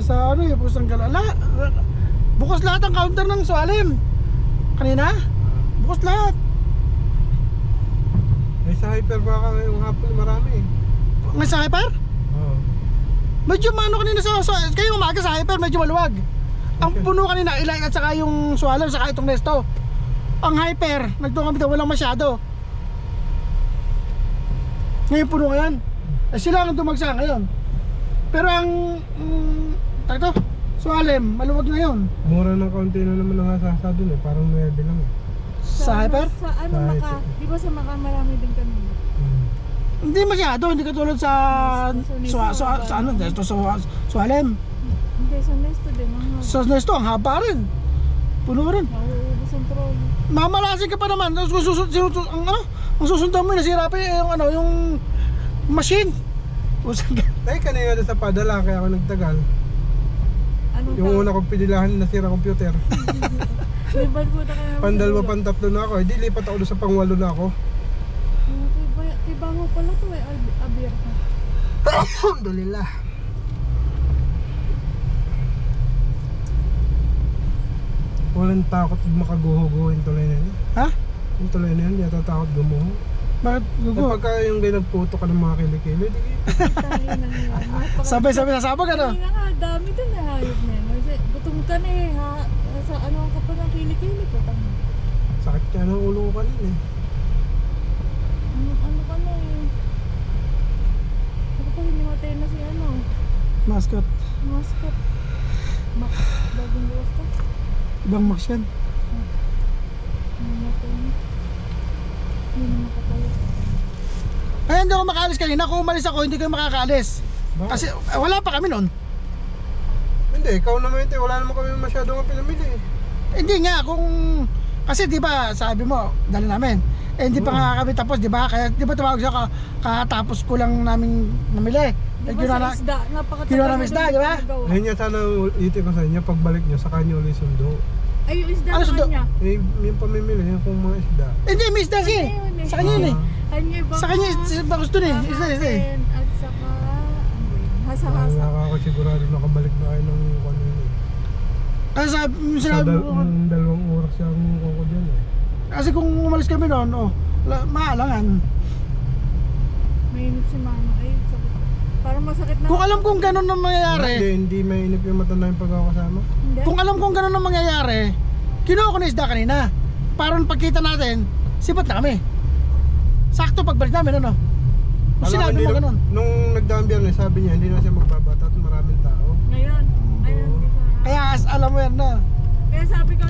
sa ano, yung pusang galala. Bukas lahat ang counter ng Sualim. Kanina? Bukas lahat. May sa hyper baka ngayong hapon marami eh. May sa hyper? Oo. Medyo mano kanina sa kayo umaga sa hyper, medyo maluwag. Ang puno kanina, ilan at saka yung Sualim, saka itong Nesto. Ang hyper, nagdoon kami daw, walang masyado. Ngayon puno ngayon. Eh, sila ang dumagsa ngayon. Pero ang takto, Sualim, maluwag na yun. Mura ng kaunti na naman ang asasa dun eh. Parang 9 lang eh. Sa hyper? Sa ano, Sa Maka? hyper. Di ba sa Maka marami din kami? Hindi masyado, hindi katulad sa ano, Nesto, sa Sualim. Hindi, sa Nesto din. Sa Nesto, ang haba rin. Puno rin. Nauubos ang trolley. Mamalasin ka pa naman. Ang susundan mo, nasira pa yung ano, yung machine. Dahil kanina doon sa padala kaya ako nagtagal. Anong Yung una kong pinilahan nasira computer. May balbuta ka naman. Pandalwa pantatlo na ako. Hindi lipat ako doon sa pangwalo na ako. Kay Bango pala to eh. Abir ka. Alhamdulillah. Walang takot makaguho-guho yung tulay na yun. Ha? Yung tulay na yun, di ata takot gumuho. Bakit gugo? Pagka yung nagputo ka ng mga kilikili, di Sabay-sabay nasabag ano? Kanina nga, dami dun na hayop na yun. Kasi gutom ka na eh. Sa ano ka pa ng kilikili pa tanga. sakit ka ng ulo ko kanina eh. Ano ka na eh. Ako pa hinimatay na si ano. Mascot. Mascot. Bagong buwas ka. Ibang max yan. Hinimatay na. Hindi na makatayo. Ay, hindi ako makaalis kanina. Kung umalis ako, hindi kayo makakaalis. Bakit? Kasi wala pa kami nun. Hindi, ikaw naman ito. Wala naman kami masyadong pinamili eh. Hindi nga, kung... Kasi di ba sabi mo, dali namin. Eh, hindi pa nga kami tapos, di ba? Kaya di ba tumawag siya, kakatapos ko lang namin namili. Di Eh, ba sa isda? Napakatagal kinuha namin isda, di ba? Ayun nga sana ulitin ko sa inyo. Pagbalik nyo, sa kanya ulit sundo. Ay, yung isda Ano sa sundo? kanya. Eh, yung pamimili, yung kung mga isda. Hindi, may isda siya eh. Sa kanya yun eh. Kanya ba? Sa kanya, ba gusto niya eh. Isda eh. At saka, ano ba yun? Hasa-hasa. Nakakasigurado nakabalik na kayo ng ano yun eh. Kasi Sa sinabi mo, dalawang oras yung kuko dyan eh. kasi kung umalis kami noon, maalangan. Mainit si Mano. Ay, sakit. Parang masakit na. Kung alam kong gano'n ang mangyayari, Hindi mainip yung mata na yung pagkakasama. Hindi. kung alam kong gano'n ang mangyayari, kinuha ko na isda kanina. Para nung pagkita natin, sipat na kami. Sakto pagbalik namin, ano? Kung sinabi mo gano'n. Nung nagdaang biyernes, sabi niya hindi na siya magbabata at maraming tao. Ngayon. Ayun, hindi sa... Kaya alam mo yan na. Kaya sabi ko,